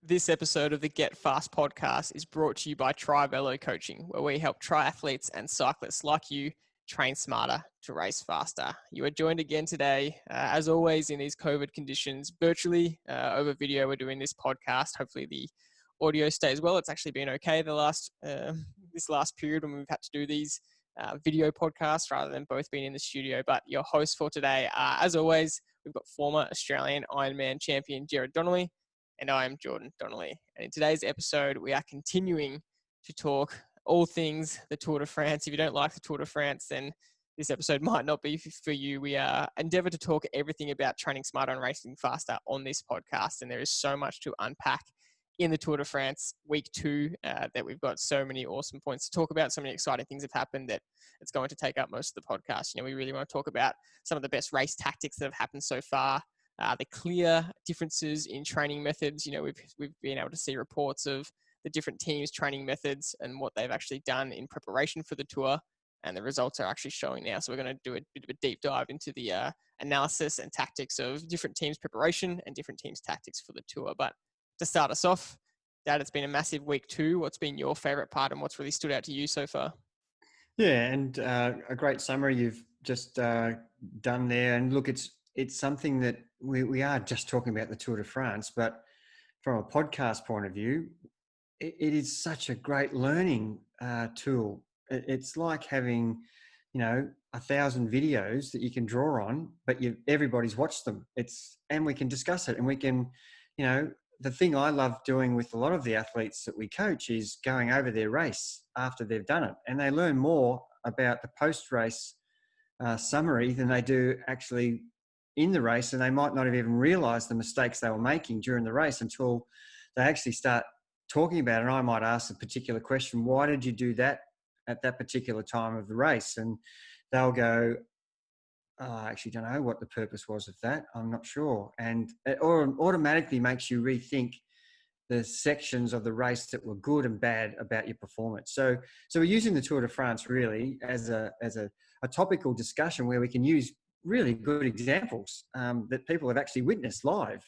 This episode of the Get Fast podcast is brought to you by Tri-Velo Coaching, where we help triathletes and cyclists like you train smarter to race faster. You are joined again today, as always, in these COVID conditions, virtually over video. We're doing this podcast. Hopefully the audio stays well. It's actually been okay this last period when we've had to do these video podcasts rather than both being in the studio. But your hosts for today are, as always, we've got former Australian Ironman Champion Gerard Donnelly, and I am Jordan Donnelly. And in today's episode, we are continuing to talk all things the Tour de France. If you don't like the Tour de France, then this episode might not be for you. We endeavour to talk everything about training smarter and racing faster on this podcast. And there is so much to unpack in the Tour de France week 2 that we've got so many awesome points to talk about. So many exciting things have happened that it's going to take up most of the podcast. You know, we really want to talk about some of the best race tactics that have happened so far. The clear differences in training methods. You know, we've been able to see reports of the different teams' training methods and what they've actually done in preparation for the tour, and the results are actually showing now. So we're going to do a bit of a deep dive into the analysis and tactics of different teams' preparation and different teams' tactics for the tour. But to start us off, Dad, it's been a massive week 2. What's been your favourite part and what's really stood out to you so far? Yeah, and a great summary you've just done there. And look, it's something that we are just talking about the Tour de France, but from a podcast point of view, it is such a great learning tool. It's like having, 1,000 videos that you can draw on, but everybody's watched them. And we can discuss it, and we can, the thing I love doing with a lot of the athletes that we coach is going over their race after they've done it, and they learn more about the post-race summary than they do actually in the race, and they might not have even realized the mistakes they were making during the race until they actually start talking about it. And I might ask a particular question: why did you do that at that particular time of the race? And they'll go, I actually don't know what the purpose was of that. I'm not sure. And it automatically makes you rethink the sections of the race that were good and bad about your performance. So we're using the Tour de France really as a topical discussion where we can use really good examples that people have actually witnessed live.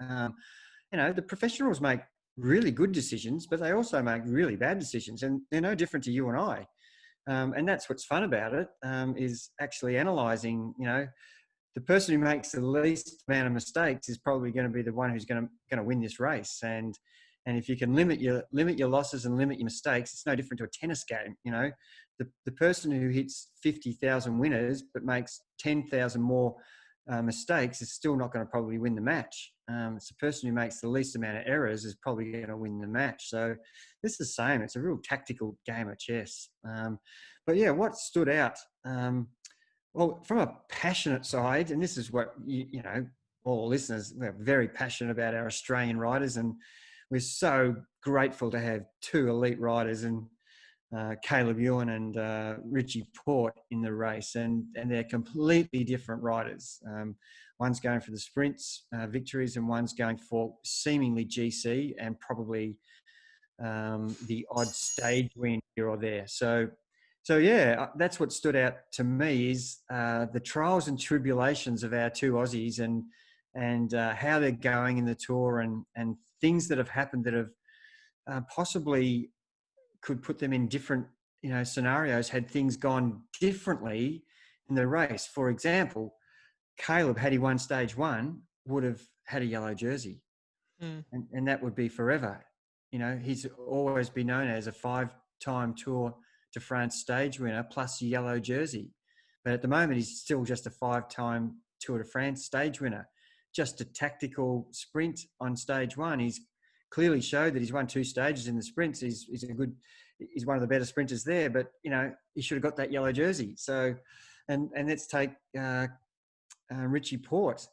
The professionals make really good decisions, but they also make really bad decisions, and they're no different to you and I. And that's what's fun about it, is actually analysing. The person who makes the least amount of mistakes is probably going to be the one who's going to win this race. And if you can limit your losses and limit your mistakes, it's no different to a tennis game. The person who hits 50,000 winners but makes 10,000 more mistakes is still not going to probably win the match. It's the person who makes the least amount of errors is probably going to win the match. So this is the same. It's a real tactical game of chess. But yeah, what stood out? Well, from a passionate side, and this is what all listeners, we're very passionate about our Australian riders, and we're so grateful to have 2 elite riders and Caleb Ewan and Richie Porte in the race, and they're completely different riders. One's going for the sprints victories, and one's going for seemingly GC and probably the odd stage win here or there. So yeah, that's what stood out to me is the trials and tribulations of our 2 Aussies and how they're going in the Tour and things that have happened that have possibly could put them in different, scenarios had things gone differently in the race. For example, Caleb, had he won stage 1, would have had a yellow jersey. And that would be forever. He's always been known as a 5-time Tour de France stage winner plus a yellow jersey. But at the moment, he's still just a 5-time Tour de France stage winner. Just a tactical sprint on stage 1. He's clearly showed that he's won 2 stages in the sprints. He's one of the better sprinters there, but he should have got that yellow jersey. So, and let's take Richie Porte.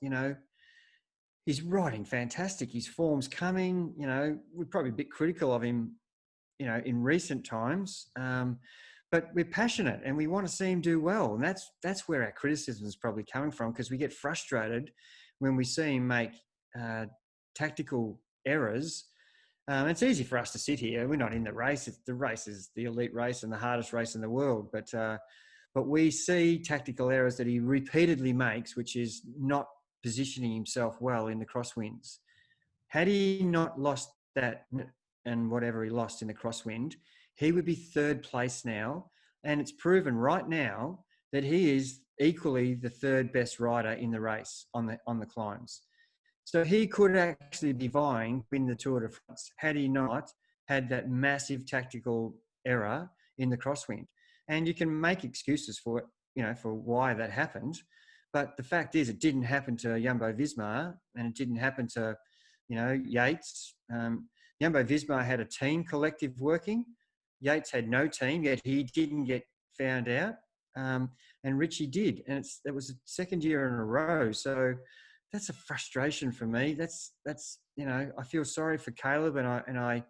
He's riding fantastic. His form's coming. We're probably a bit critical of him, in recent times, but we're passionate and we want to see him do well. And that's where our criticism is probably coming from, because we get frustrated when we see him make tactical errors. It's easy for us to sit here. We're not in the race. The race is the elite race and the hardest race in the world. But we see tactical errors that he repeatedly makes, which is not positioning himself well in the crosswinds. Had he not lost that and whatever he lost in the crosswind, he would be third place now. And it's proven right now that he is equally the third best rider in the race on the climbs. So he could actually be vying to win the Tour de France had he not had that massive tactical error in the crosswind. And you can make excuses for it, for why that happened. But the fact is, it didn't happen to Jumbo-Visma, and it didn't happen to, Yates. Jumbo-Visma had a team collective working. Yates had no team, yet he didn't get found out. And Richie did. And it was the second year in a row. So that's a frustration for me. That's I feel sorry for Caleb and I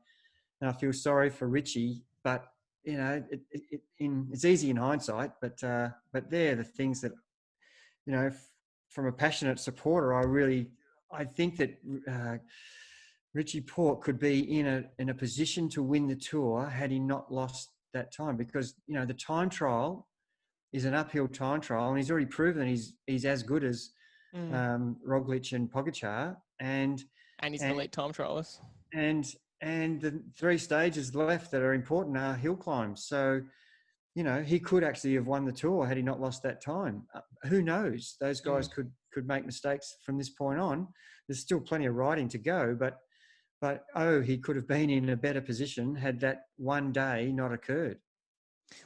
feel sorry for Richie, but it's easy in hindsight, but they're the things that, from a passionate supporter, I think that Richie Porte could be in a position to win the Tour had he not lost that time, because the time trial is an uphill time trial, and he's already proven he's as good as Roglic and Pogačar, and he's an elite time trialist. And the 3 stages left that are important are hill climbs. So, he could actually have won the Tour had he not lost that time. Who knows? Those guys could make mistakes from this point on. There's still plenty of riding to go, but he could have been in a better position had that one day not occurred.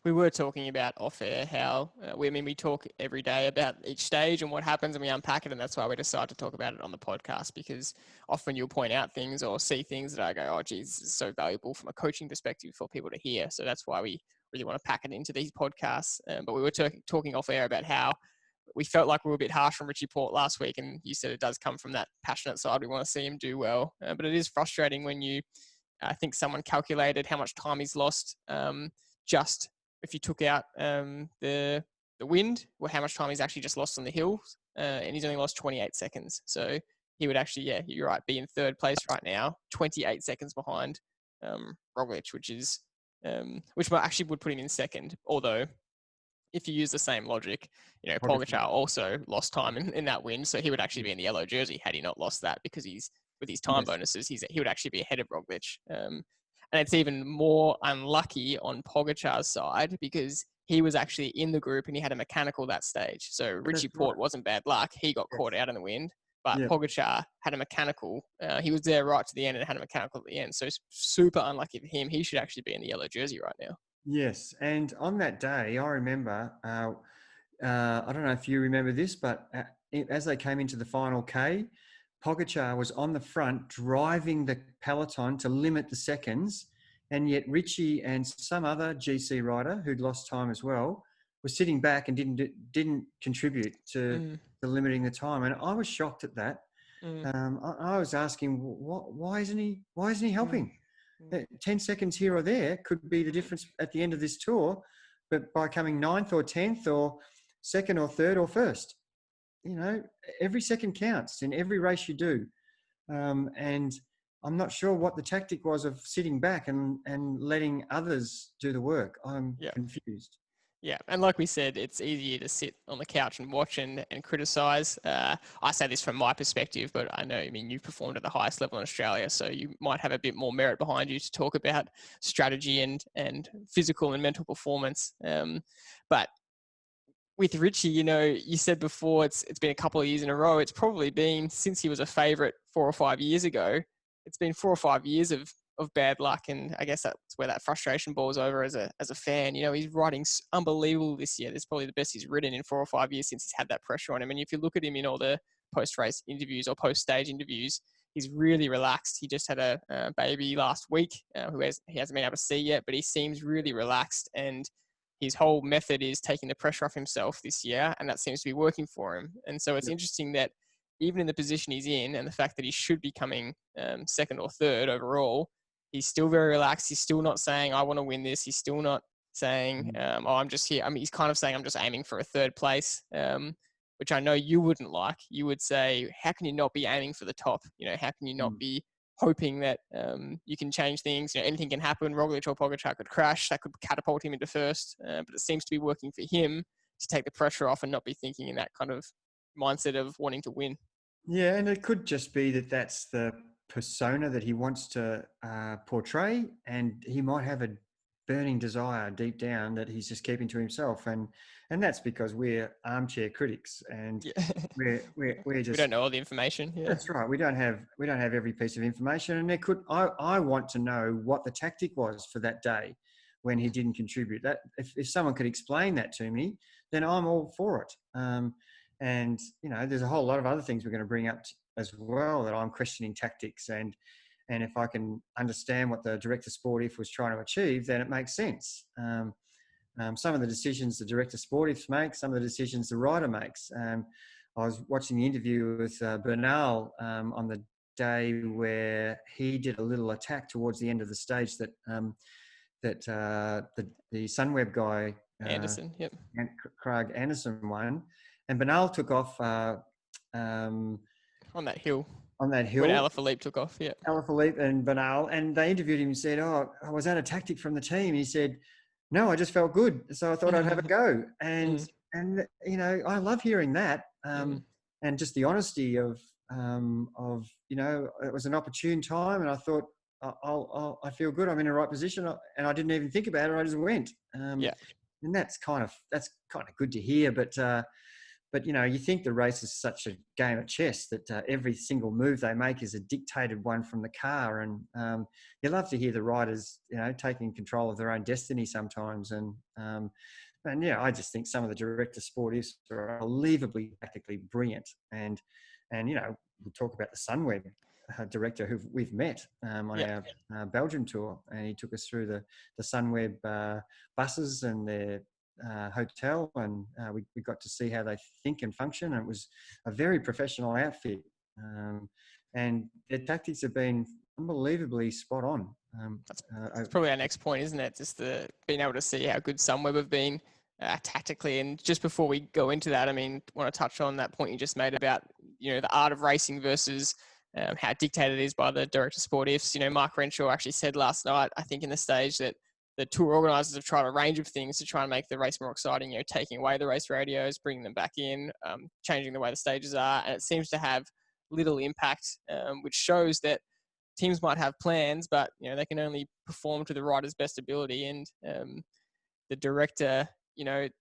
We were talking about off air how we talk every day about each stage and what happens, and we unpack it, and that's why we decided to talk about it on the podcast, because often you'll point out things or see things that I go, oh geez, this is so valuable from a coaching perspective for people to hear. So that's why we really want to pack it into these podcasts. But we were talking off air about how we felt like we were a bit harsh on Richie Porte last week, and you said it does come from that passionate side. We want to see him do well, but it is frustrating when I think someone calculated how much time he's lost just if you took out the wind, or how much time he's actually just lost on the hills, and he's only lost 28 seconds. So he would actually, you're right, be in third place right now, 28 seconds behind Roglic, which actually would put him in second. Although, if you use the same logic, Pogačar also lost time in that win, so he would actually be in the yellow jersey had he not lost that, because with his time bonuses, he would actually be ahead of Roglic. And it's even more unlucky on Pogačar's side, because he was actually in the group and he had a mechanical that stage. So Richie Porte wasn't bad luck. He got caught out in the wind, but Pogačar had a mechanical. He was there right to the end and had a mechanical at the end. So it's super unlucky for him. He should actually be in the yellow jersey right now. Yes. And on that day, I remember, I don't know if you remember this, but as they came into the final K, Pogačar was on the front driving the peloton to limit the seconds, and yet Richie and some other GC rider who'd lost time as well was sitting back and didn't contribute to limiting the time. And I was shocked at that. I was asking, why isn't he helping? 10 seconds here or there could be the difference at the end of this Tour, but by coming 9th or 10th or 2nd or 3rd or 1st. Every second counts in every race you do. And I'm not sure what the tactic was of sitting back and letting others do the work. I'm confused. Yeah, and like we said, it's easier to sit on the couch and watch and criticise. I say this from my perspective, but I know, you've performed at the highest level in Australia, so you might have a bit more merit behind you to talk about strategy and physical and mental performance. But with Richie, you said before it's been a couple of years in a row. It's probably been since he was a favourite 4 or 5 years ago. It's been 4 or 5 years of bad luck, and I guess that's where that frustration boils over as a fan. He's riding unbelievable this year. This is probably the best he's ridden in 4 or 5 years since he's had that pressure on him. And if you look at him in all the post-race interviews or post-stage interviews, he's really relaxed. He just had a baby last week he hasn't been able to see yet, but he seems really relaxed, and his whole method is taking the pressure off himself this year, and that seems to be working for him. And so it's interesting that even in the position he's in, and the fact that he should be coming 2nd or 3rd overall, he's still very relaxed. He's still not saying, I want to win this. He's still not saying, I'm just here. He's kind of saying, I'm just aiming for a 3rd place, which I know you wouldn't like. You would say, how can you not be aiming for the top? How can you not be hoping that you can change things? Anything can happen. Roglic or Pogačar could crash. That could catapult him into 1st. But it seems to be working for him to take the pressure off and not be thinking in that kind of mindset of wanting to win. Yeah, and it could just be that that's the persona that he wants to portray, and he might have a burning desire deep down that he's just keeping to himself, and that's because we're armchair critics, and Yeah. we're just, we don't know all the information. Yeah. that's right. We don't have every piece of information, and I want to know what the tactic was for that day when he didn't contribute. That if someone could explain that to me, then I'm all for it. And there's a whole lot of other things we're going to bring up as well that I'm questioning tactics, and if I can understand what the director sportif was trying to achieve, then it makes sense. Some of the decisions the director sportif makes, some of the decisions the rider makes. I was watching the interview with Bruyneel on the day where he did a little attack towards the end of the stage that the Sunweb guy Anderson, yep, and Craig Anderson won, and Bruyneel took off on that hill. On that hill, when Alaphilippe took off, yeah. Alaphilippe and Bruyneel, and they interviewed him and said, "Oh, was that a tactic from the team?" He said, "No, I just felt good, so I thought I'd have a go." And I love hearing that, and just the honesty of it was an opportune time, and I thought I feel good. I'm in the right position, and I didn't even think about it. I just went. And that's kind of good to hear, but you think the race is such a game of chess that every single move they make is a dictated one from the car, and you love to hear the riders, taking control of their own destiny sometimes. And I just think some of the director sportifs are unbelievably tactically brilliant. And we talk about the Sunweb director who we've met on our Belgium tour, and he took us through the Sunweb buses and their hotel, and we got to see how they think and function, and it was a very professional outfit, and their tactics have been unbelievably spot on. That's probably our next point, isn't it? Just being able to see how good Sunweb have been tactically. And just before we go into that, I want to touch on that point you just made about the art of racing versus how dictated it is by the director sportifs. Mark Renshaw actually said last night, I think in the stage, that the tour organisers have tried a range of things to try and make the race more exciting, taking away the race radios, bringing them back in, changing the way the stages are, and it seems to have little impact, which shows that teams might have plans, but they can only perform to the rider's best ability, and the director,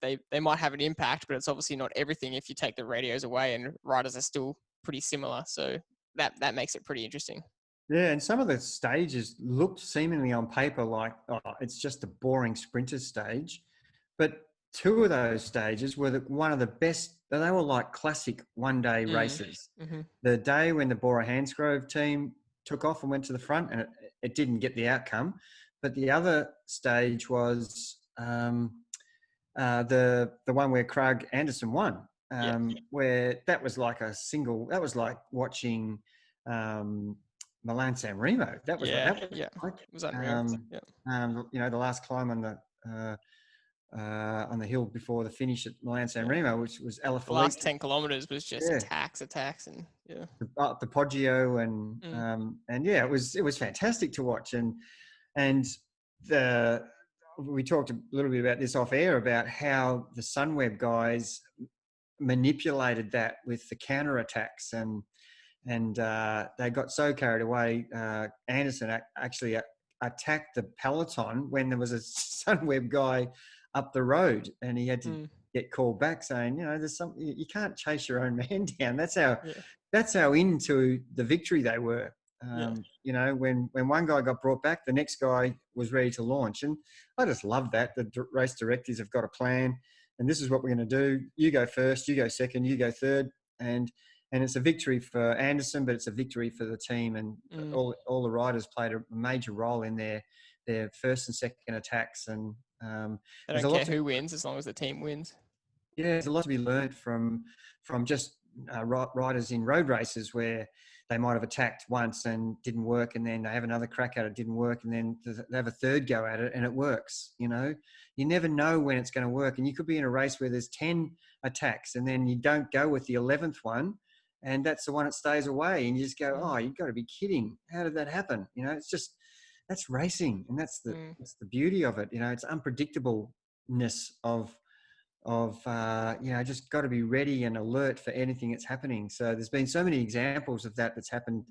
they might have an impact, but it's obviously not everything if you take the radios away, and riders are still pretty similar, so that makes it pretty interesting. Yeah, and some of the stages looked seemingly on paper like, it's just a boring sprinter stage. But two of those stages were one of the best. They were like classic one-day races. Mm-hmm. The day when the Bora Hansgrove team took off and went to the front, and it didn't get the outcome. But the other stage was the one where Craig Anderson won, where that was like that was like watching Milan-San Remo. That was like, it was unreal. The last climb on the hill before the finish at Milan-San Remo, which was Alaphilippe. The last 10 kilometers was just attacks, and the Poggio and it was fantastic to watch, and we talked a little bit about this off air about how the Sunweb guys manipulated that with the counter attacks, and they got so carried away. Anderson actually attacked the peloton when there was a Sunweb guy up the road, and he had to get called back, saying, there's something, you can't chase your own man down. That's how into the victory they were. When one guy got brought back, the next guy was ready to launch, and I just love that the race directors have got a plan, and this is what we're going to do. You go first, you go second, you go third, and it's a victory for Anderson, but it's a victory for the team, and all the riders played a major role in their first and second attacks. And they don't care who wins as long as the team wins. Yeah, there's a lot to be learned from just riders in road races where they might have attacked once and didn't work, and then they have another crack at it, didn't work, and then they have a third go at it and it works. You never know when it's going to work, and you could be in a race where there's 10 attacks and then you don't go with the 11th one, and that's the one that stays away, and you just go, oh, you've got to be kidding. How did that happen? It's just, that's racing, and that's the beauty of it. It's unpredictableness of just got to be ready and alert for anything that's happening. So there's been so many examples of that's happened,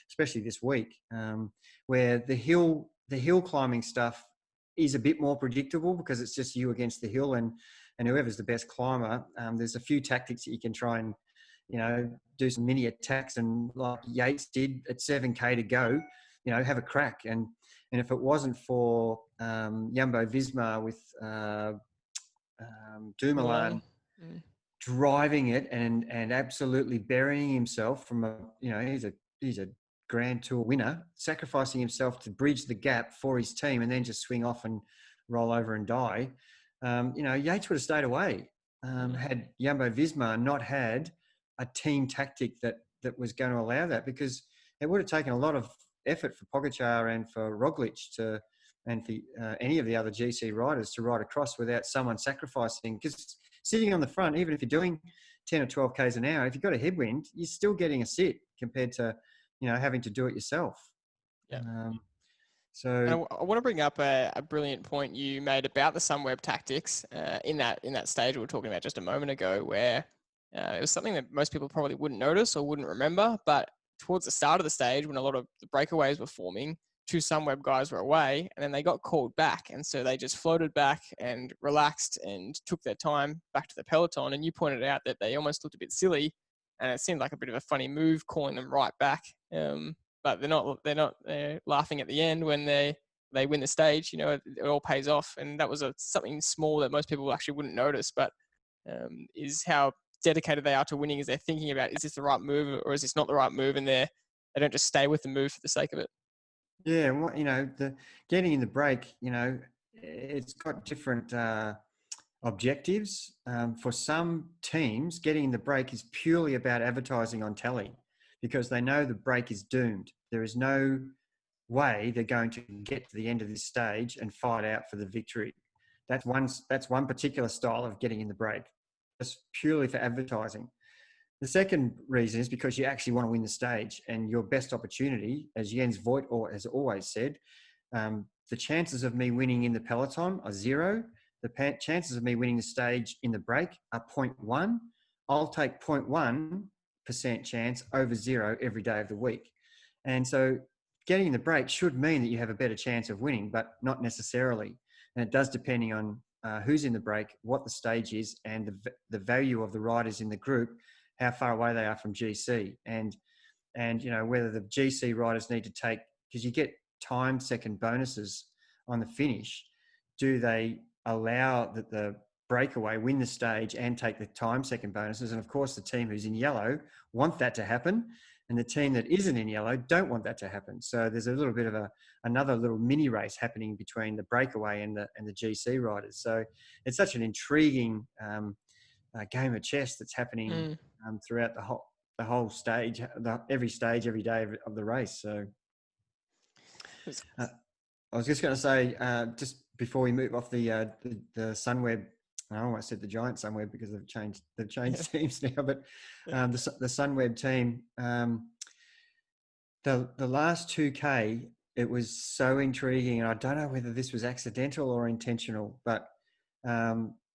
especially this week, where the hill climbing stuff is a bit more predictable because it's just you against the hill and whoever's the best climber. There's a few tactics that you can try and, do some mini attacks, and like Yates did at 7K to go, have a crack. And if it wasn't for Jumbo Visma with Dumoulin driving it and absolutely burying himself from he's a Grand Tour winner, sacrificing himself to bridge the gap for his team and then just swing off and roll over and die. Yates would have stayed away had Jumbo Visma not had a team tactic that was going to allow that, because it would have taken a lot of effort for Pogačar and for Roglic and for any of the other GC riders to ride across without someone sacrificing. Because sitting on the front, even if you're doing 10 or 12 Ks an hour, if you've got a headwind, you're still getting a sit compared to, having to do it yourself. Yeah. So I want to bring up a brilliant point you made about the Sunweb tactics in that stage we were talking about just a moment ago, where it was something that most people probably wouldn't notice or wouldn't remember, but towards the start of the stage, when a lot of the breakaways were forming, 2 Sunweb guys were away, and then they got called back, and so they just floated back and relaxed and took their time back to the peloton. And you pointed out that they almost looked a bit silly, and it seemed like a bit of a funny move calling them right back. But they're not laughing at the end when they win the stage. It all pays off, and that was something small that most people actually wouldn't notice, but is how dedicated they are to winning. Is they're thinking about, is this the right move or is this not the right move, and they don't just stay with the move for the sake of it. Yeah, well, the getting in the break, it's got different objectives. For some teams, getting in the break is purely about advertising on telly, because they know the break is doomed. There is no way they're going to get to the end of this stage and fight out for the victory. That's one particular style of getting in the break. It's purely for advertising. The second reason is because you actually want to win the stage, and your best opportunity, as Jens Voigt has always said, the chances of me winning in the peloton are 0. The chances of me winning the stage in the break are 0.1. I'll take 0.1% chance over 0 every day of the week. And so getting in the break should mean that you have a better chance of winning, but not necessarily. And it does, depending on who's in the break, what the stage is, and the value of the riders in the group, how far away they are from GC, and whether the GC riders need to take, because you get time second bonuses on the finish. Do they allow that the breakaway win the stage and take the time second bonuses? And of course, the team who's in yellow want that to happen, and the team that isn't in yellow don't want that to happen. So there's a little bit of another little mini race happening between the breakaway and the GC riders. So it's such an intriguing game of chess that's happening throughout the whole stage, every stage, every day of the race. So I was just going to say, just before we move off the Sunweb, I almost said the giant Sunweb because they've changed teams now, but the Sunweb team, the last 2K, it was so intriguing, and I don't know whether this was accidental or intentional, but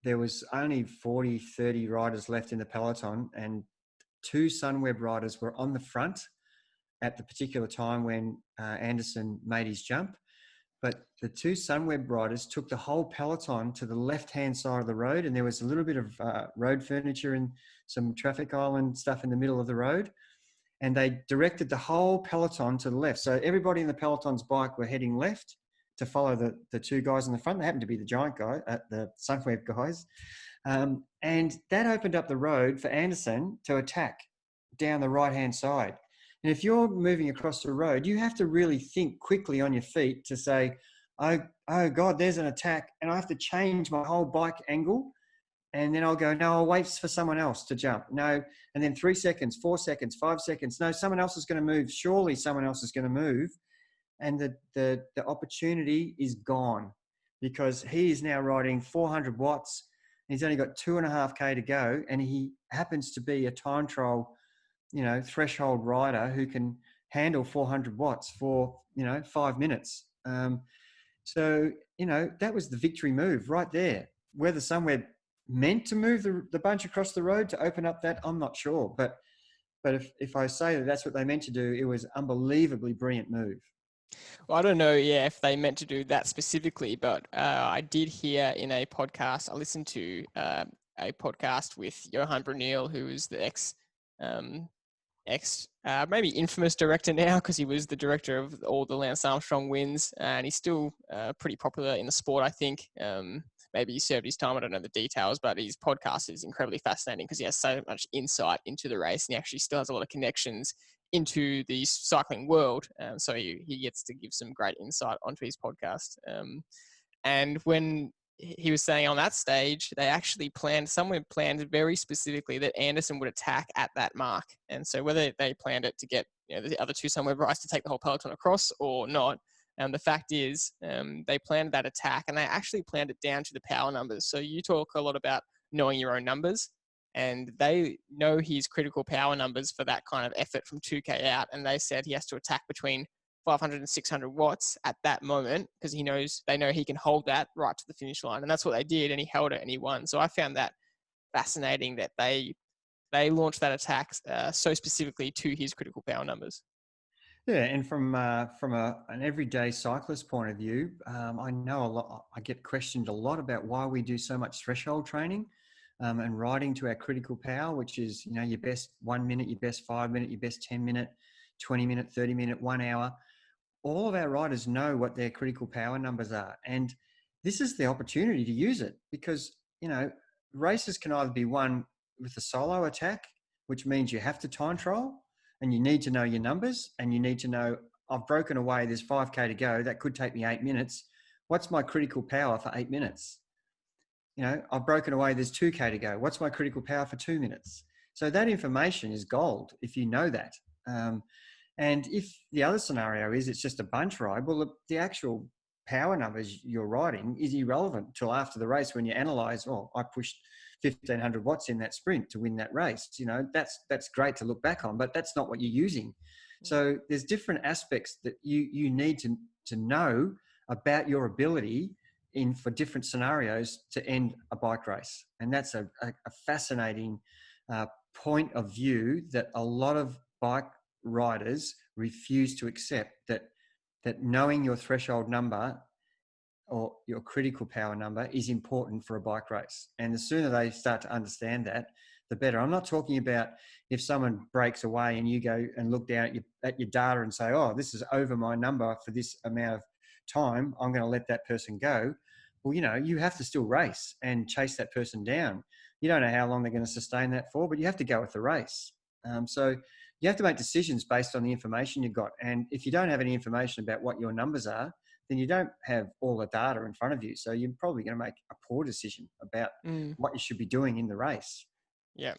there was only 40, 30 riders left in the peloton, and 2 Sunweb riders were on the front at the particular time when Anderson made his jump. But the 2 Sunweb riders took the whole peloton to the left-hand side of the road, and there was a little bit of road furniture and some traffic island stuff in the middle of the road. And they directed the whole peloton to the left. So everybody in the peloton's bike were heading left to follow the 2 guys in the front. They happened to be the giant guy, the Sunweb guys. And that opened up the road for Anderson to attack down the right-hand side. And if you're moving across the road, you have to really think quickly on your feet to say, oh God, there's an attack, and I have to change my whole bike angle. And then I'll go, no, I'll wait for someone else to jump. No. And then 3 seconds, 4 seconds, 5 seconds. No, someone else is going to move. Surely someone else is going to move. And the opportunity is gone, because he is now riding 400 watts. And he's only got 2.5K to go. And he happens to be a time trial, threshold rider who can handle 400 watts for, 5 minutes. So that was the victory move right there. Whether Sunweb meant to move the bunch across the road to open up that? I'm not sure. But if I say that that's what they meant to do, it was unbelievably brilliant move. Well, I don't know, if they meant to do that specifically, but I did hear in a podcast, I listened to a podcast with Johan Bruyneel, who is the um, maybe infamous director now, because he was the director of all the Lance Armstrong wins, and he's still pretty popular in the sport, I think. Maybe he served his time, I don't know the details, but his podcast is incredibly fascinating because he has so much insight into the race, and he actually still has a lot of connections into the cycling world. So he gets to give some great insight onto his podcast. And when he was saying on that stage, they actually someone planned very specifically that Anderson would attack at that mark. And so whether they planned it to get the other two Sunweb riders to take the whole peloton across or not, the fact is they planned that attack, and they actually planned it down to the power numbers. So you talk a lot about knowing your own numbers, and they know his critical power numbers for that kind of effort from 2K out. And they said he has to attack between 500 and 600 watts at that moment, because they know he can hold that right to the finish line. And that's what they did, and he held it and he won. So I found that fascinating that they launched that attack so specifically to his critical power numbers. Yeah, and from an everyday cyclist point of view, I know a lot. I get questioned a lot about why we do so much threshold training and riding to our critical power, which is your best 1 minute, your best 5 minute, your best 10 minute, 20 minute, 30 minute, 1 hour. All of our riders know what their critical power numbers are, and this is the opportunity to use it, because races can either be won with a solo attack, which means you have to time trial. And you need to know your numbers, and you need to know, I've broken away, there's 5K to go. That could take me 8 minutes. What's my critical power for 8 minutes? I've broken away, there's 2K to go. What's my critical power for 2 minutes? So that information is gold if you know that. And if the other scenario is it's just a bunch ride, well, the actual power numbers you're riding is irrelevant till after the race when you analyse, I pushed 1,500 watts in that sprint to win that race. That's great to look back on, but that's not what you're using. So there's different aspects that you need to know about your ability for different scenarios to end a bike race. And that's a fascinating point of view that a lot of bike riders refuse to accept, that knowing your threshold number or your critical power number is important for a bike race. And the sooner they start to understand that, the better. I'm not talking about if someone breaks away and you go and look down at your data and say, this is over my number for this amount of time, I'm going to let that person go. Well, you have to still race and chase that person down. You don't know how long they're going to sustain that for, but you have to go with the race. So you have to make decisions based on the information you've got. And if you don't have any information about what your numbers are, then you don't have all the data in front of you. So you're probably going to make a poor decision about what you should be doing in the race. Yeah,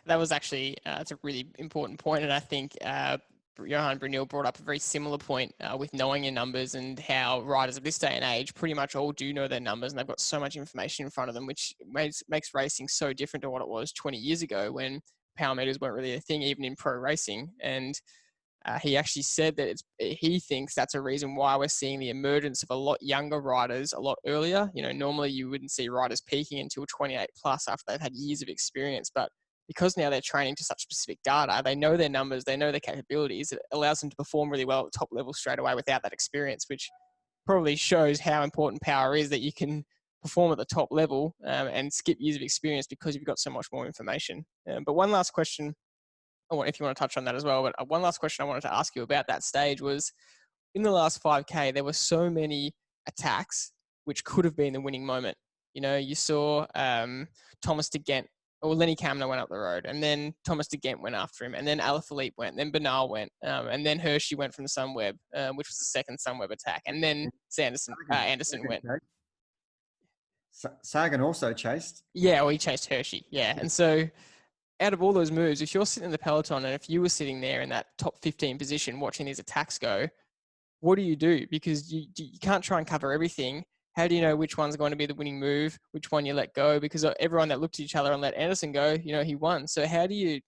that was actually, it's a really important point. And I think Johan Bruyneel brought up a very similar point with knowing your numbers, and how riders of this day and age pretty much all do know their numbers, and they've got so much information in front of them, which makes racing so different to what it was 20 years ago when power meters weren't really a thing, even in pro racing. And he actually said that he thinks that's a reason why we're seeing the emergence of a lot younger riders a lot earlier. Normally you wouldn't see riders peaking until 28 plus after they've had years of experience, but because now they're training to such specific data, they know their numbers, they know their capabilities, it allows them to perform really well at the top level straight away without that experience, which probably shows how important power is, that you can perform at the top level and skip years of experience because you've got so much more information. But one last question, if you want to touch on that as well, but one last question I wanted to ask you about that stage was, in the last 5K, there were so many attacks which could have been the winning moment. You saw Thomas de Gent, or Lenny Kamner went up the road, and then Thomas de Gent went after him, and then Alaphilippe went, and then Bernal went, and then Hershey went from the Sunweb, which was the second Sunweb attack, and then Anderson went. Sagan also chased. Yeah, well, he chased Hershey, yeah. And so out of all those moves, if you're sitting in the peloton and if you were sitting there in that top 15 position watching these attacks go, what do? Because you can't try and cover everything. How do you know which one's going to be the winning move, which one you let go? Because everyone that looked at each other and let Anderson go, he won. So how do you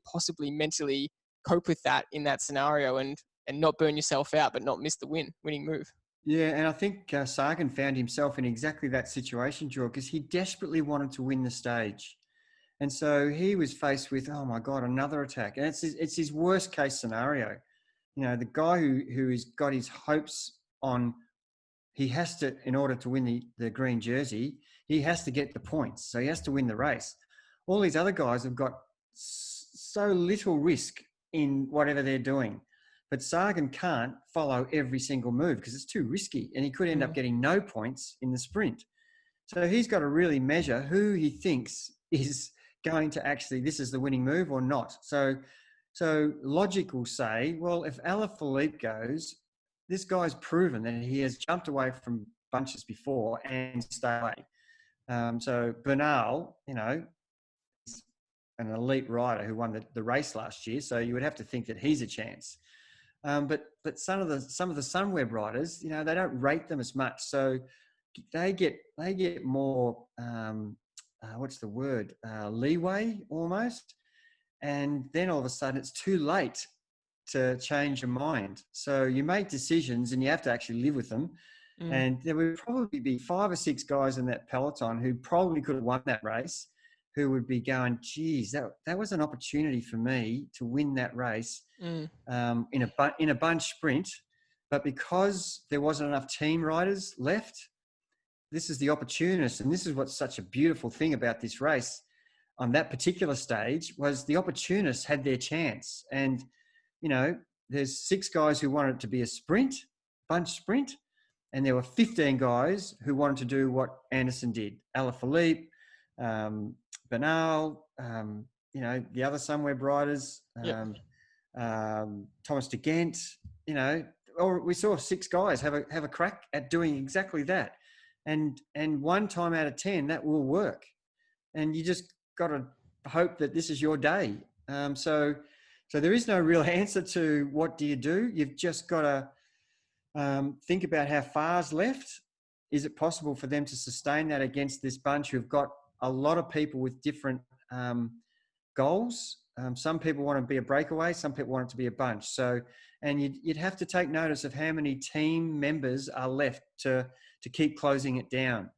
possibly mentally cope with that in that scenario and not burn yourself out, but not miss the winning move? Yeah, and I think Sagan found himself in exactly that situation, George, because he desperately wanted to win the stage. And so he was faced with, oh my God, another attack. And it's his worst case scenario. You know, the guy who has got his hopes on, he has to, in order to win the green jersey, he has to get the points. So he has to win the race. All these other guys have got so little risk in whatever they're doing. But Sagan can't follow every single move because it's too risky, and he could end up getting no points in the sprint. So he's got to really measure who he thinks is going to actually, this is the winning move or not. So logic will say, well, if Alaphilippe goes, this guy's proven that he has jumped away from bunches before and stayed away. So Bernal, you know, is an elite rider who won the race last year. So you would have to think that he's a chance. But some of the Sunweb riders, you know, they don't rate them as much. So they get more what's the word, leeway almost, and then all of a sudden it's too late to change your mind. So you make decisions and you have to actually live with them. And there would probably be 5 or 6 guys in that peloton who probably could have won that race, who would be going, geez, that was an opportunity for me to win that race in a bunch sprint. But because there wasn't enough team riders left, this is the opportunist. And this is what's such a beautiful thing about this race on that particular stage, was the opportunists had their chance. And, you know, there's 6 guys who wanted it to be a sprint, bunch sprint. And there were 15 guys who wanted to do what Anderson did. Alaphilippe, Bernal, you know, the other Sunweb riders, Thomas de Gent, you know, or we saw 6 guys have a crack at doing exactly that. And 1 time out of 10, that will work. And you just got to hope that this is your day. So there is no real answer to what do you do. You've just got to think about how far's left. Is it possible for them to sustain that against this bunch who've got a lot of people with different goals? Some people want to be a breakaway. Some people want it to be a bunch. So, and you'd have to take notice of how many team members are left to keep closing it down.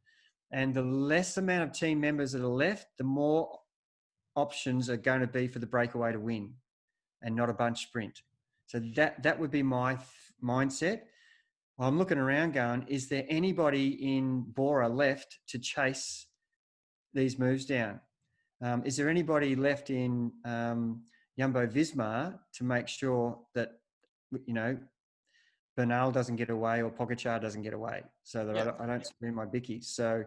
And the less amount of team members that are left, the more options are going to be for the breakaway to win and not a bunch sprint. So that would be my mindset. I'm looking around going, is there anybody in Bora left to chase these moves down? Is there anybody left in Jumbo-Visma to make sure that, you know, Bernal doesn't get away or Pogačar doesn't get away, so that I don't spin my bickies. So,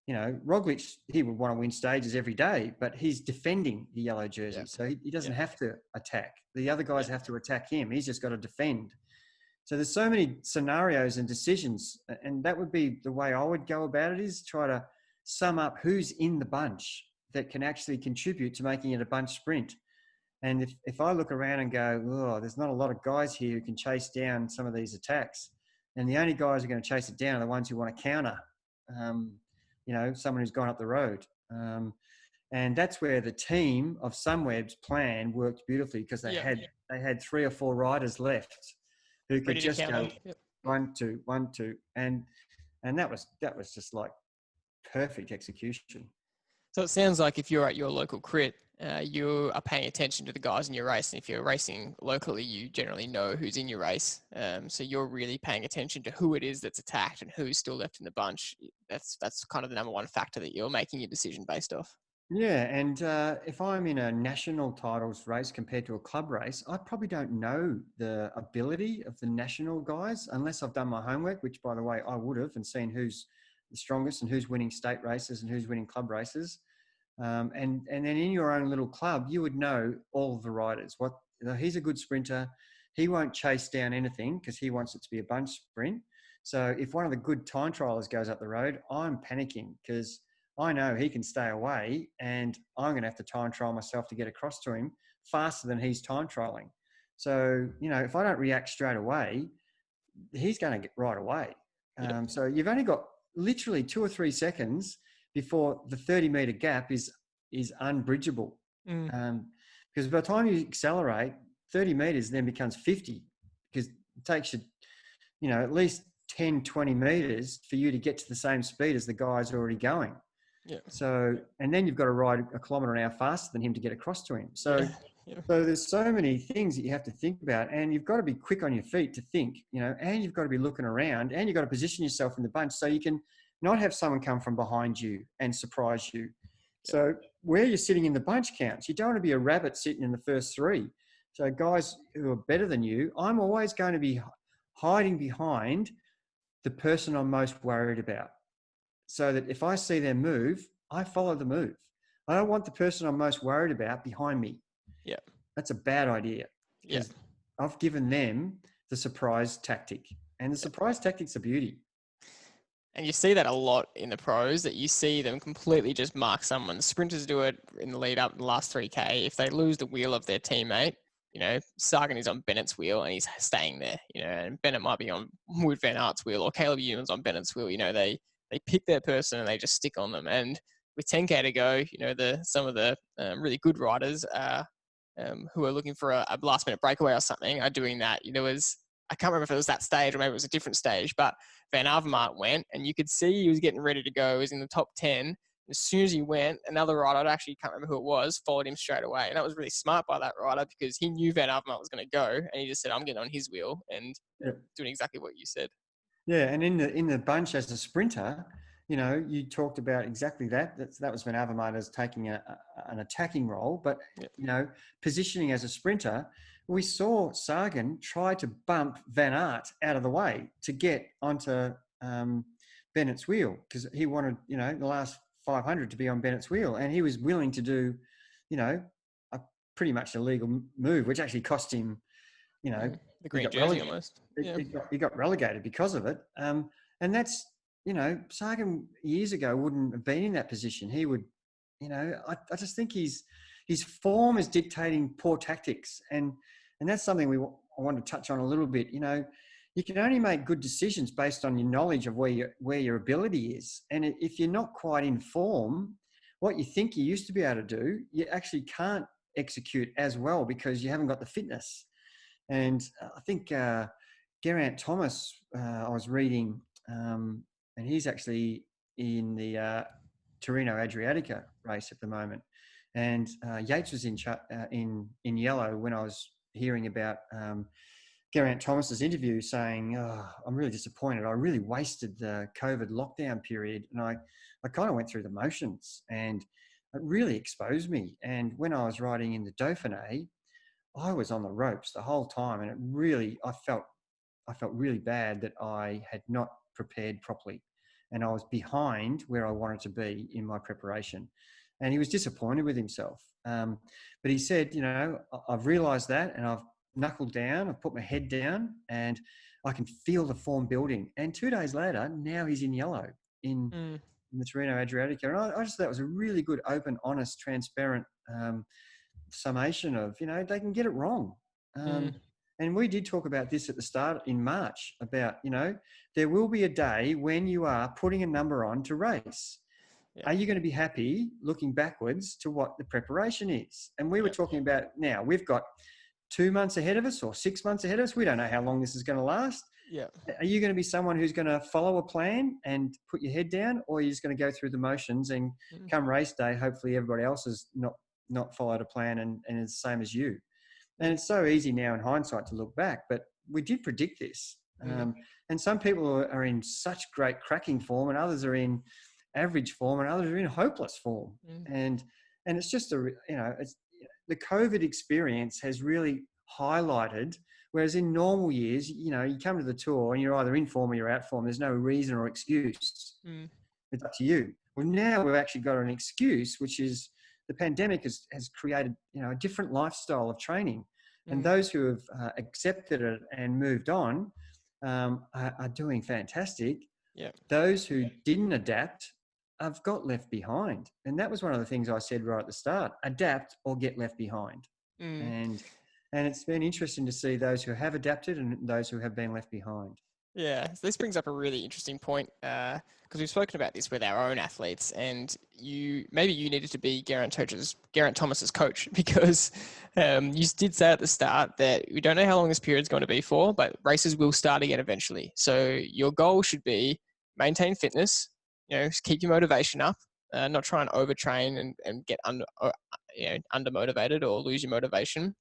you know, Roglic, he would want to win stages every day, but he's defending the yellow jersey. So he doesn't have to attack. The other guys have to attack him. He's just got to defend. So there's so many scenarios and decisions, and that would be the way I would go about it, is try to sum up who's in the bunch that can actually contribute to making it a bunch sprint. And if I look around and go, oh, there's not a lot of guys here who can chase down some of these attacks, and the only guys who are going to chase it down are the ones who want to counter, you know, someone who's gone up the road. And that's where the team of Sunweb's plan worked beautifully, because they had 3 or 4 riders left who could just go 1, 2, 1, 2, and that was just like perfect execution. So it sounds like if you're at your local crit, you are paying attention to the guys in your race. And if you're racing locally, you generally know who's in your race. So you're really paying attention to who it is that's attacked and who's still left in the bunch. That's kind of the number one factor that you're making your decision based off. Yeah, and if I'm in a national titles race compared to a club race, I probably don't know the ability of the national guys unless I've done my homework, which, by the way, I would have, and seen who's the strongest and who's winning state races and who's winning club races. And then in your own little club, you would know all of the riders. He's a good sprinter. He won't chase down anything because he wants it to be a bunch sprint. So if one of the good time trialers goes up the road, I'm panicking because I know he can stay away, and I'm going to have to time trial myself to get across to him faster than he's time trialing. So, you know, if I don't react straight away, he's going to get right away. So you've only got literally 2 or 3 seconds before the 30-meter gap is unbridgeable. Because by the time you accelerate, 30 meters then becomes 50, because it takes you, you know, at least 10, 20 meters for you to get to the same speed as the guy's already going. Yeah. So, and then you've got to ride a kilometre an hour faster than him to get across to him. So, so there's so many things that you have to think about, and you've got to be quick on your feet to think, and you've got to be looking around, and you've got to position yourself in the bunch so you can not have someone come from behind you and surprise you. So where you're sitting in the bunch counts. You don't want to be a rabbit sitting in the first three. So guys who are better than you, I'm always going to be hiding behind the person I'm most worried about. So that if I see them move, I follow the move. I don't want the person I'm most worried about behind me. Yeah. That's a bad idea. Yeah. I've given them the surprise tactic. And the surprise tactic's a beauty. And you see that a lot in the pros, that you see them completely just mark someone. The sprinters do it in the lead up in the last 3K. If they lose the wheel of their teammate, Sagan is on Bennett's wheel and he's staying there, and Bennett might be on Wood Van Aert's wheel, or Caleb Ewan's on Bennett's wheel. They pick their person and they just stick on them. And with 10K to go, some of the really good riders who are looking for a last minute breakaway or something are doing that. I can't remember if it was that stage or maybe it was a different stage, but Van Avermaet went and you could see he was getting ready to go. He was in the top 10. As soon as he went, another rider, I actually can't remember who it was, followed him straight away. And that was really smart by that rider because he knew Van Avermaet was going to go and he just said, I'm getting on his wheel and doing exactly what you said. Yeah, and in the bunch as a sprinter, you talked about exactly that. That was Van Avermaet as taking an attacking role, but positioning as a sprinter, we saw Sagan try to bump Van Aert out of the way to get onto Bennett's wheel because he wanted, the last 500 to be on Bennett's wheel, and he was willing to do, a pretty much illegal move, which actually cost him, the green jersey almost. He got relegated because of it. And that's, Sagan years ago wouldn't have been in that position. He would, I just think his form is dictating poor tactics. And that's something I want to touch on a little bit. You can only make good decisions based on your knowledge of where your ability is. And if you're not quite in form, what you think you used to be able to do, you actually can't execute as well because you haven't got the fitness. And I think Geraint Thomas, I was reading, and he's actually in the Torino Adriatica race at the moment. And Yates was in yellow when I was hearing about Geraint Thomas's interview, saying, I'm really disappointed. I really wasted the COVID lockdown period. And I kind of went through the motions and it really exposed me. And when I was riding in the Dauphiné, I was on the ropes the whole time. And I felt really bad that I had not prepared properly. And I was behind where I wanted to be in my preparation. And he was disappointed with himself. But he said, I've realised that and I've knuckled down, I've put my head down and I can feel the form building. And 2 days later, now he's in yellow in the Torino Adriatica. And I just thought it was a really good, open, honest, transparent summation of, they can get it wrong. And we did talk about this at the start in March about, there will be a day when you are putting a number on to race. Yeah. Are you going to be happy looking backwards to what the preparation is? And we were talking about now we've got 2 months ahead of us or 6 months ahead of us. We don't know how long this is going to last. Yeah. Are you going to be someone who's going to follow a plan and put your head down, or are you just going to go through the motions and come race day, hopefully everybody else has not followed a plan and is the same as you? And it's so easy now in hindsight to look back, but we did predict this. And some people are in such great cracking form and others are in average form and others are in hopeless form. And it's just it's the COVID experience has really highlighted, whereas in normal years, you come to the tour and you're either in form or you're out form. There's no reason or excuse. It's up to you. Well, now we've actually got an excuse, which is the pandemic has created, a different lifestyle of training. And those who have accepted it and moved on are doing fantastic. Yeah. Those who didn't adapt have got left behind. And that was one of the things I said right at the start: adapt or get left behind. And it's been interesting to see those who have adapted and those who have been left behind. Yeah, so this brings up a really interesting point because we've spoken about this with our own athletes, and maybe you needed to be Geraint Thomas's coach because you did say at the start that we don't know how long this period is going to be for, but races will start again eventually. So your goal should be maintain fitness, just keep your motivation up, not try and overtrain and get under motivated or lose your motivation.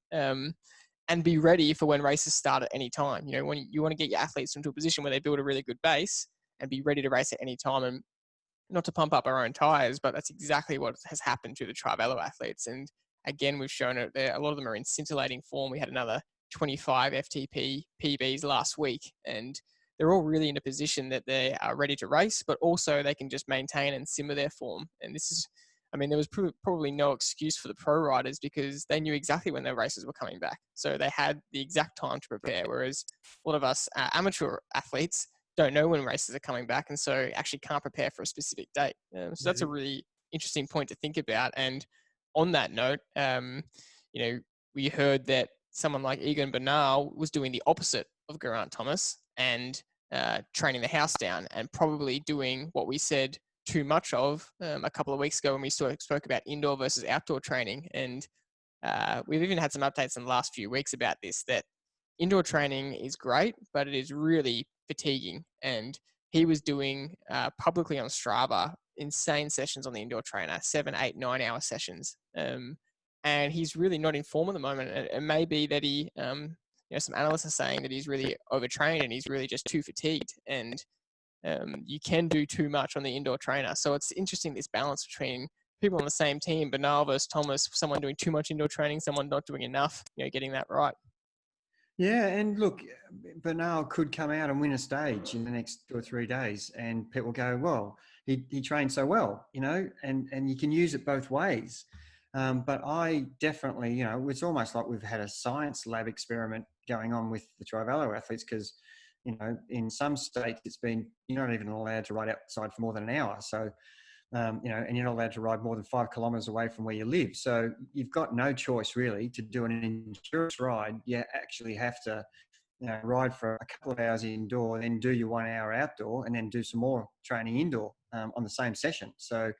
And be ready for when races start at any time. When you want to get your athletes into a position where they build a really good base and be ready to race at any time, and not to pump up our own tires, but that's exactly what has happened to the Trivelo athletes. And again, we've shown it there. A lot of them are in scintillating form. We had another 25 FTP PBs last week, and they're all really in a position that they are ready to race, but also they can just maintain and simmer their form. And there was probably no excuse for the pro riders because they knew exactly when their races were coming back. So they had the exact time to prepare, whereas a lot of us amateur athletes don't know when races are coming back and so actually can't prepare for a specific date. So that's a really interesting point to think about. And on that note, we heard that someone like Johan Bruyneel was doing the opposite of Geraint Thomas and training the house down and probably doing what we said too much of a couple of weeks ago when we spoke about indoor versus outdoor training. And we've even had some updates in the last few weeks about this, that indoor training is great, but it is really fatiguing. And he was doing publicly on Strava insane sessions on the indoor trainer, 7, 8, 9 hour sessions. And he's really not in form at the moment. It may be that some analysts are saying that he's really overtrained and he's really just too fatigued. And you can do too much on the indoor trainer. So it's interesting, this balance between people on the same team, Bruyneel versus Thomas, someone doing too much indoor training, someone not doing enough, getting that right. Yeah, and look, Bruyneel could come out and win a stage in the next 2 or 3 days, and people go, well, he trained so well, and you can use it both ways. But I definitely, it's almost like we've had a science lab experiment going on with the Trivelo athletes because, in some states it's been, you're not even allowed to ride outside for more than an hour. So, and you're not allowed to ride more than 5 kilometres away from where you live. So you've got no choice really to do an endurance ride. You actually have to, ride for a couple of hours indoor, then do your 1 hour outdoor, and then do some more training indoor on the same session. So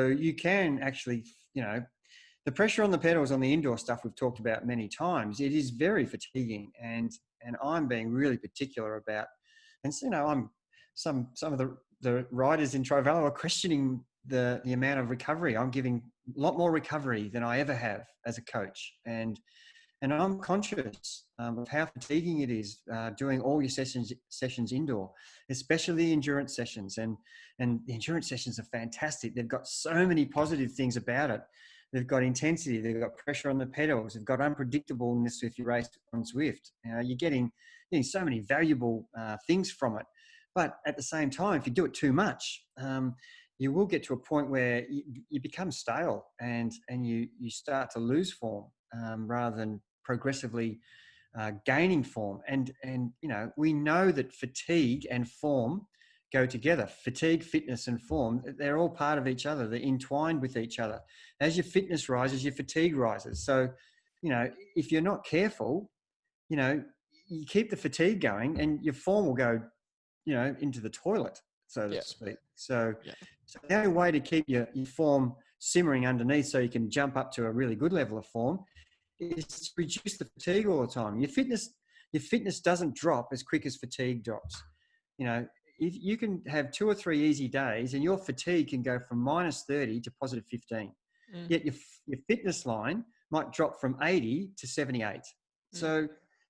you can actually, the pressure on the pedals on the indoor stuff we've talked about many times, it is very fatiguing, and I'm being really particular about, and I'm some of the riders in Trivelo are questioning the amount of recovery. I'm giving a lot more recovery than I ever have as a coach, and I'm conscious of how fatiguing it is doing all your sessions indoor, especially the endurance sessions. And the endurance sessions are fantastic. They've got so many positive things about it. They've got intensity. They've got pressure on the pedals. They've got unpredictableness if you race on Zwift. You're getting so many valuable things from it. But at the same time, if you do it too much, you will get to a point where you become stale and you start to lose form rather than progressively gaining form. And we know that fatigue and form go together. Fatigue, fitness, and form, they're all part of each other. They're entwined with each other. As your fitness rises, your fatigue rises. So, if you're not careful, you keep the fatigue going and your form will go, into the toilet, so to speak. So the only way to keep your form simmering underneath so you can jump up to a really good level of form is to reduce the fatigue all the time. Your fitness doesn't drop as quick as fatigue drops. If you can have 2 or 3 easy days and your fatigue can go from -30 to +15. Yet your fitness line might drop from 80 to 78. So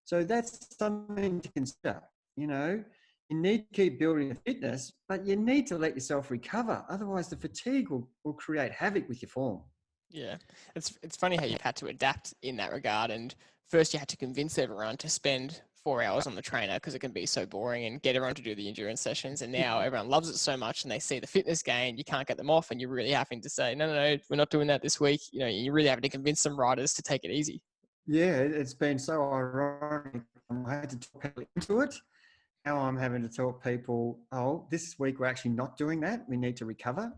that's something to consider. You need to keep building the fitness, but you need to let yourself recover. Otherwise, the fatigue will create havoc with your form. Yeah, it's funny how you've had to adapt in that regard. And first you had to convince everyone to spend 4 hours on the trainer because it can be so boring, and get everyone to do the endurance sessions. And now everyone loves it so much and they see the fitness gain, you can't get them off, and you're really having to say, no, we're not doing that this week. You're really having to convince some riders to take it easy. Yeah, it's been so ironic. I had to talk people into it. Now I'm having to talk people, this week we're actually not doing that. We need to recover.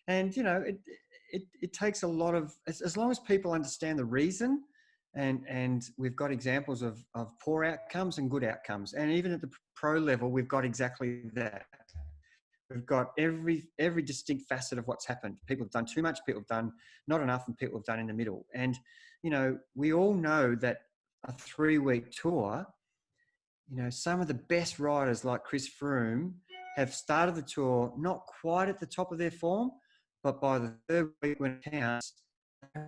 And, it takes a lot of, as long as people understand the reason, And we've got examples of poor outcomes and good outcomes. And even at the pro level, we've got exactly that. We've got every distinct facet of what's happened. People have done too much, people have done not enough, and people have done in the middle. And, you know, we all know that a 3-week tour, you know, some of the best riders like Chris Froome have started the tour not quite at the top of their form, but by the 3rd week when it counts,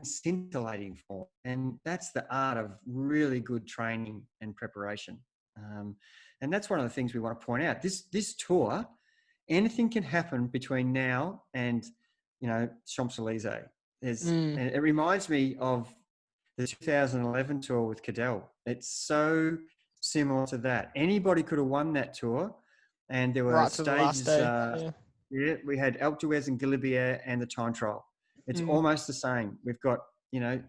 scintillating form. And that's the art of really good training and preparation. And that's one of the things we want to point out. This tour, anything can happen between now and, you know, Champs-Élysées. And it reminds me of the 2011 tour with Cadell. It's so similar to that. Anybody could have won that tour, and there were right to the last stages. day. Yeah, we had Alpe d'Huez and Galibier and the time trial. It's almost the same. We've got, you know,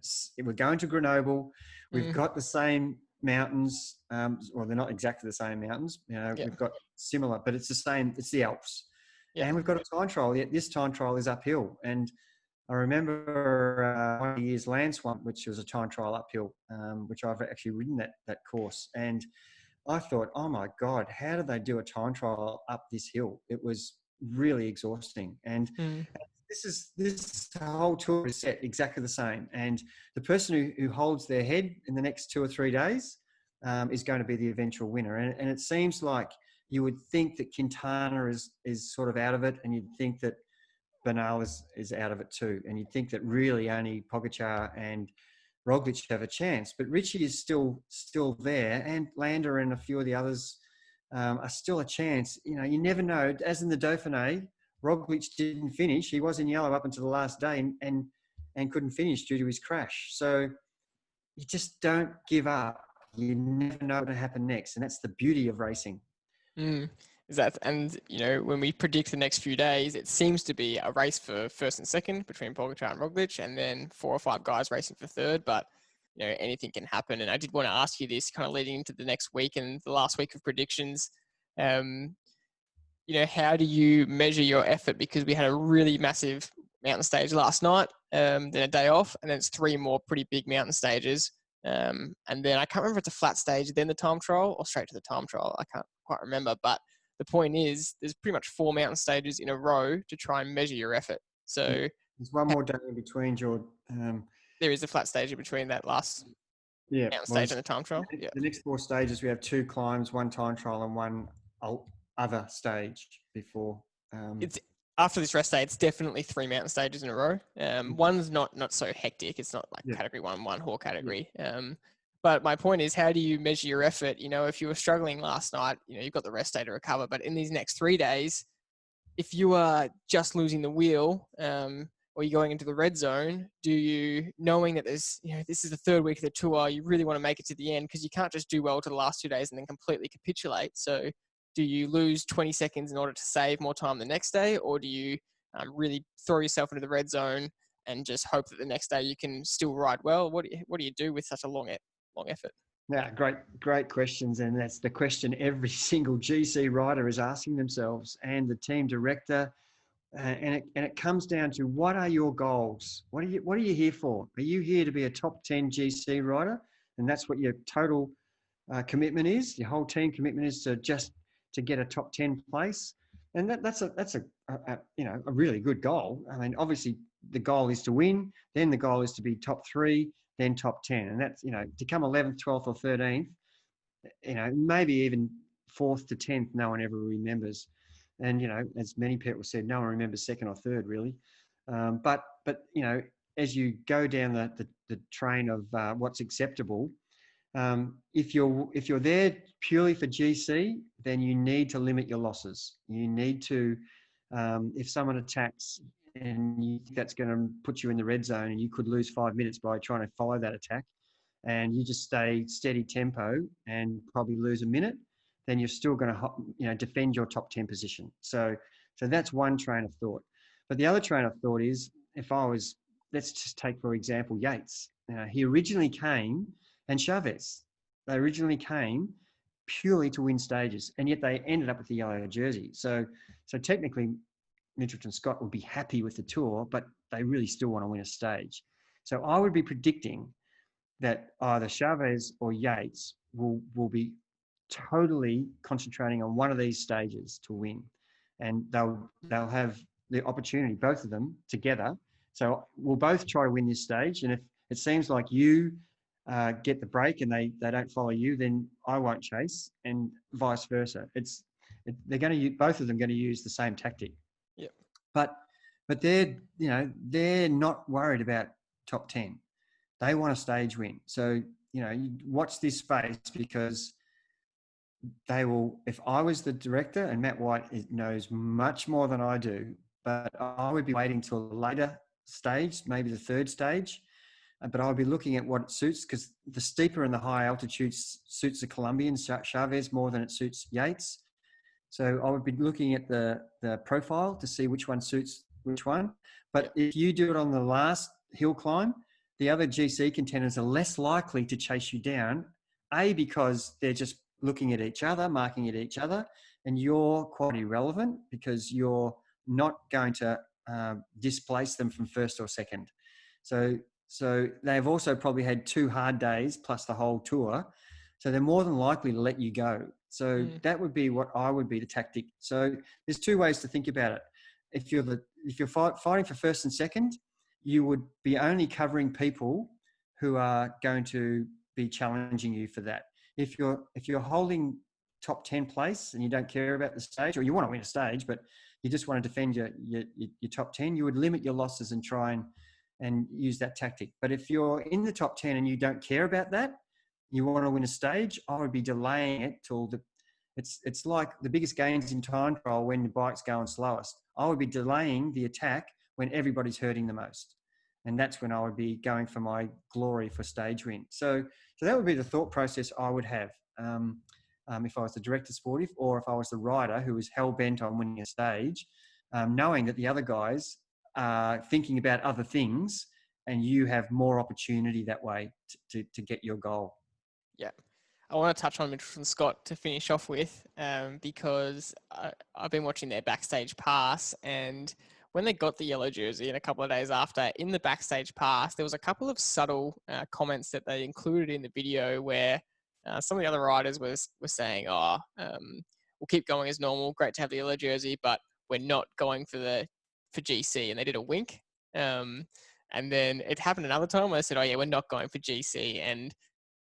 we're going to Grenoble. We've got the same mountains. Well, they're not exactly the same mountains. You know, we've got similar, but it's the same. It's the Alps. And we've got a time trial. Yet this time trial is uphill. And I remember one of the years Lance won, which was a time trial uphill, which I've actually ridden that course. And I thought, oh my God, how did they do a time trial up this hill? It was really exhausting. And this whole tour is set exactly the same. And the person who holds their head in the next 2 or 3 days is going to be the eventual winner. And it seems like you would think that Quintana is sort of out of it, and you'd think that Bernal is out of it too. And you'd think that really only Pogačar and Roglic have a chance. But Richie is still there, and Lander and a few of the others are still a chance. You know, you never know. As in the Dauphiné, Roglic didn't finish. He was in yellow up until the last day and couldn't finish due to his crash. So you just don't give up. You never know what will happen next. And that's the beauty of racing. And, you know, when we predict the next few days, it seems to be a race for first and second between Pogačar and Roglic, and then 4 or 5 guys racing for third. But, you know, anything can happen. And I did want to ask you this kind of leading into the next week and the last week of predictions. You know, how do you measure your effort? Because we had a really massive mountain stage last night, then a day off, and then it's 3 more pretty big mountain stages. And then I can't remember if it's a flat stage, then the time trial, or straight to the time trial. I can't quite remember. But the point is, there's pretty much 4 mountain stages in a row to try and measure your effort. So there's one more day in between, Jordy. There is a flat stage in between that last mountain stage and the time trial. The next 4 stages, we have 2 climbs, 1 time trial, and 1 other stage before. It's after this rest day, it's definitely 3 mountain stages in a row. One's not so hectic. It's not like category 1 whole category. But my point is, how do you measure your effort? You know, if you were struggling last night, you know, you've got the rest day to recover. But in these next 3 days, if you are just losing the wheel, or you're going into the red zone, do you, knowing that there's, you know, this is the 3rd week of the tour, you really want to make it to the end, because you can't just do well to the last 2 days and then completely capitulate. So do you lose 20 seconds in order to save more time the next day, or do you really throw yourself into the red zone and just hope that the next day you can still ride well? What do you do with such a long effort? Yeah, great questions. And that's the question every single GC rider is asking themselves, and the team director. And it comes down to, what are your goals? What are you here for? Are you here to be a top 10 GC rider? And that's what your total commitment is. Your whole team commitment is to get a top 10 place. And that's a you know, a really good goal. I mean, obviously the goal is to win, then the goal is to be top 3, then top 10. And that's, you know, to come 11th, 12th or 13th, you know, maybe even 4th to 10th, no one ever remembers. And, you know, as many people said, no one remembers 2nd or 3rd really. But you know, as you go down the train of what's acceptable, if you're there purely for GC, then you need to limit your losses. You need to, if someone attacks and you think that's going to put you in the red zone, and you could lose 5 minutes by trying to follow that attack, and you just stay steady tempo and probably lose a minute, then you're still going to, you know, defend your top 10 position. So that's one train of thought. But the other train of thought is, let's just take, for example, Yates. He originally came, and Chavez, they originally came purely to win stages, and yet they ended up with the yellow jersey. So technically, MItchelton-Scott would be happy with the tour, but they really still want to win a stage. So I would be predicting that either Chavez or Yates will be totally concentrating on one of these stages to win, and they'll have the opportunity, both of them together. So we'll both try to win this stage, and if it seems like you get the break and they don't follow you, then I won't chase, and vice versa. They're going to use, both of them going to use the same tactic. Yep. But they're not worried about top 10. They want a stage win. So, you watch this space, because they will, if I was the director, and Matt White knows much more than I do, but I would be waiting till a later stage, maybe the third stage, but I'll be looking at what it suits, because the steeper and the high altitude suits the Colombian Chavez more than it suits Yates. So I would be looking at the profile to see which one suits which one. But if you do it on the last hill climb, the other GC contenders are less likely to chase you down, because they're just looking at each other, marking at each other, and you're quite irrelevant because you're not going to displace them from first or second. So they've also probably had 2 hard days plus the whole tour. So they're more than likely to let you go. So that would be what I would be the tactic. So there's 2 ways to think about it. If you're fighting for first and second, you would be only covering people who are going to be challenging you for that. If you're holding top 10 place and you don't care about the stage, or you want to win a stage, but you just want to defend your top 10, you would limit your losses and try and use that tactic. But if you're in the top 10 and you don't care about that, you want to win a stage, I would be delaying it till it's like the biggest gains in time trial when the bike's going slowest. I would be delaying the attack when everybody's hurting the most. And that's when I would be going for my glory for stage win. So that would be the thought process I would have if I was the director sportive, or if I was the rider who was hell-bent on winning a stage, knowing that the other guys are thinking about other things, and you have more opportunity that way to get your goal. Yeah. I want to touch on MItchelton-Scott to finish off with, because I've been watching their backstage pass, and when they got the yellow jersey and a couple of days after, in the backstage pass, there was a couple of subtle comments that they included in the video where some of the other riders were saying, we'll keep going as normal. Great to have the yellow jersey, but we're not going for GC. And they did a wink. And then it happened another time where they said, we're not going for GC. And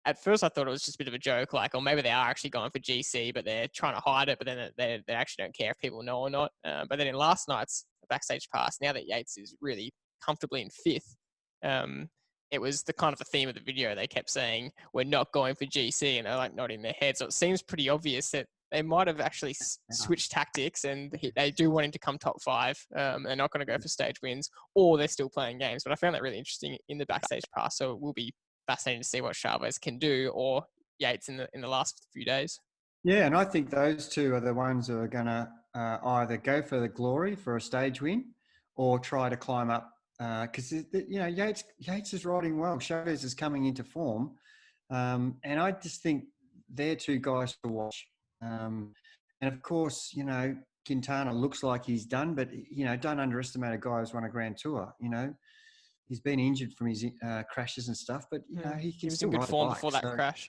at first I thought it was just a bit of a joke, or maybe they are actually going for GC, but they're trying to hide it, but then they actually don't care if people know or not. But then in last night's backstage pass, now that Yates is really comfortably in 5th, it was the kind of the theme of the video. They kept saying, we're not going for GC, and they're nodding their head. So it seems pretty obvious that they might have actually switched tactics, and they do want him to come top 5. They're not going to go for stage wins, or they're still playing games. But I found that really interesting in the backstage pass. So it will be fascinating to see what Chavez can do, or Yates in the last few days. Yeah, and I think those 2 are the ones who are going to either go for the glory for a stage win, or try to climb up. Because Yates is riding well. Chavez is coming into form, and I just think they're 2 guys to watch. And of course, Quintana looks like he's done, but don't underestimate a guy who's won a Grand Tour. He's been injured from his crashes and stuff, but he was in good form before that crash.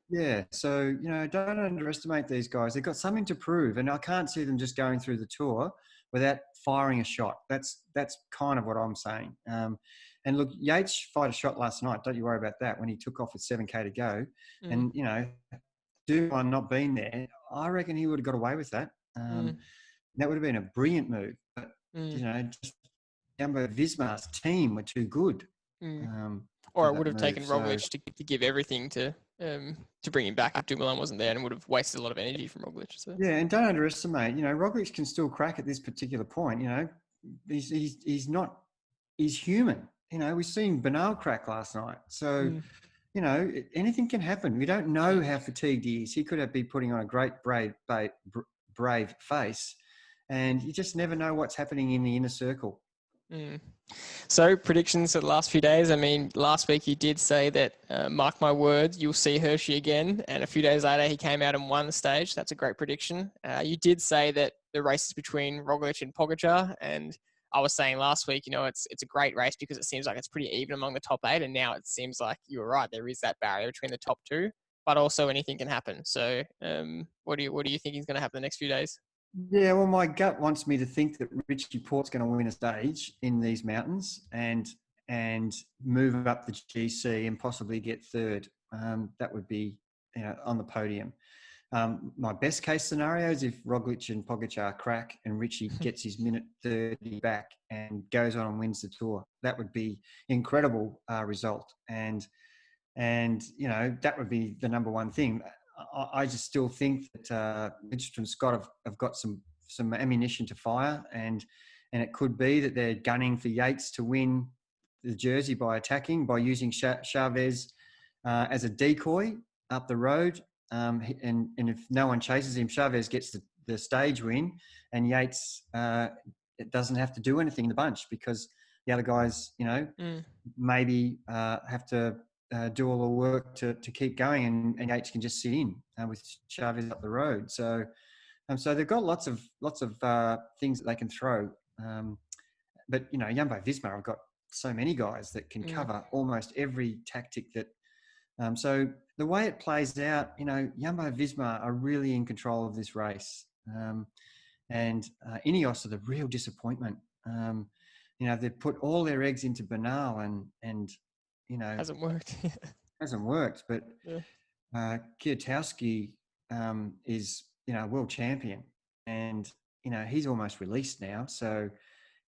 Yeah. So don't underestimate these guys. They've got something to prove, and I can't see them just going through the tour without firing a shot. That's kind of what I'm saying. And look, Yates fired a shot last night. Don't you worry about that. When he took off with 7K to go, and Dumoulin not being there, I reckon he would have got away with that. That would have been a brilliant move. But just Jumbo Visma's team were too good. Or it would have taken Roglic to give everything to bring him back if Dumoulin wasn't there, and would have wasted a lot of energy from Roglic. So. Yeah, and don't underestimate. Roglic can still crack at this particular point. He's not. He's human. We've seen Bernal crack last night. So, anything can happen. We don't know how fatigued he is. He could be putting on a great brave face, and you just never know what's happening in the inner circle. So predictions for the last few days. I mean, last week you did say that, mark my words, you'll see Hershey again. And a few days later, he came out and won the stage. That's a great prediction. You did say that the race is between Roglic and Pogačar. And I was saying last week, it's a great race because it seems like it's pretty even among the top 8. And now it seems like you were right. There is that barrier between the top 2, but also anything can happen. So what do you think is going to happen the next few days? Yeah, well, my gut wants me to think that Richie Porte's going to win a stage in these mountains and move up the GC and possibly get third. That would be on the podium. My best case scenario is if Roglic and Pogačar crack and Richie gets his minute 30 back and goes on and wins the Tour. That would be incredible result, and that would be the number one thing. I just still think that MItchelton-Scott have got some ammunition to fire, and it could be that they're gunning for Yates to win the Jersey by using Chavez as a decoy up the road. And if no one chases him, Chavez gets the stage win, and Yates it doesn't have to do anything in the bunch because the other guys, maybe have to do all the work to keep going, and Yates can just sit in with Chavez up the road. So they've got lots of things that they can throw. But Jumbo-Visma have got so many guys that can cover almost every tactic that. So the way it plays out, Jumbo-Visma are really in control of this race, and Ineos are the real disappointment. They've put all their eggs into Bernal, and hasn't worked. Hasn't worked, but Kwiatkowski is world champion, and he's almost released now, so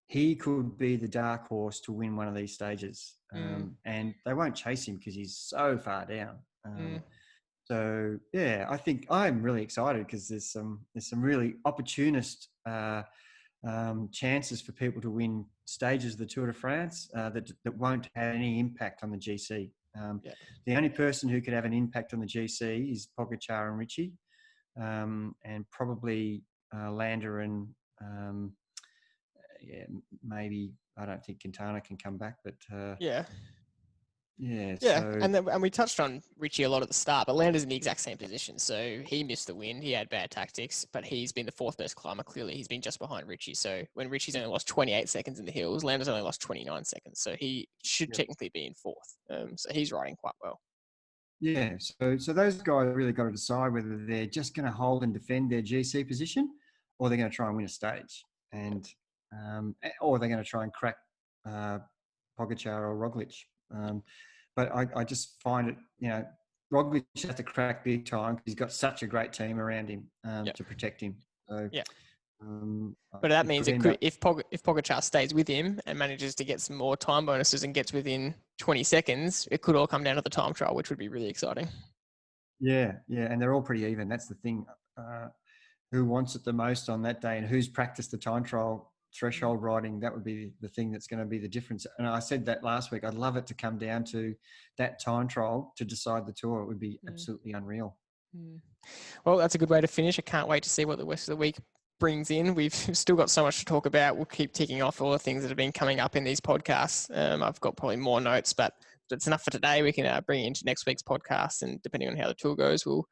he could be the dark horse to win one of these stages. And they won't chase him because he's so far down. So yeah, I think I'm really excited because there's some really opportunist chances for people to win stages of the Tour de France that won't have any impact on the GC. The only person who could have an impact on the GC is Pogačar and Richie, and probably Lander and maybe I don't think Quintana can come back, but and we touched on Richie a lot at the start, but Lander's in the exact same position. So he missed the win. He had bad tactics, but he's been the 4th best climber. Clearly, he's been just behind Richie. So when Richie's only lost 28 seconds in the hills, Lander's only lost 29 seconds. So he should technically be in 4th. So he's riding quite well. Yeah. So those guys really got to decide whether they're just going to hold and defend their GC position, or they're going to try and win a stage, and or they're going to try and crack Pogačar or Roglic. But I just find it, Roglic has to crack big time because he's got such a great team around him to protect him. So, but that means if Pogačar stays with him and manages to get some more time bonuses and gets within 20 seconds, it could all come down to the time trial, which would be really exciting. Yeah, and they're all pretty even. That's the thing. Who wants it the most on that day and who's practiced the time trial threshold riding, that would be the thing that's going to be the difference. And I said that last week. I'd love it to come down to that time trial to decide the Tour. It would be absolutely unreal. Well, that's a good way to finish. I can't wait to see what the rest of the week brings in. We've still got so much to talk about. We'll keep ticking off all the things that have been coming up in these podcasts. I've got probably more notes, but that's enough for today. We can bring it into next week's podcast, and depending on how the Tour goes, we'll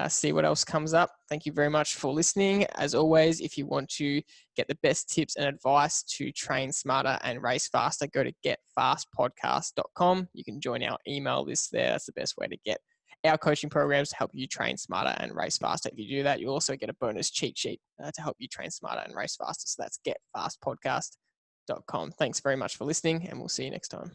see what else comes up. Thank you very much for listening. As always, if you want to get the best tips and advice to train smarter and race faster, go to getfastpodcast.com. You can join our email list there. That's the best way to get our coaching programs to help you train smarter and race faster. If you do that, you'll also get a bonus cheat sheet to help you train smarter and race faster. So that's getfastpodcast.com. Thanks very much for listening, and we'll see you next time.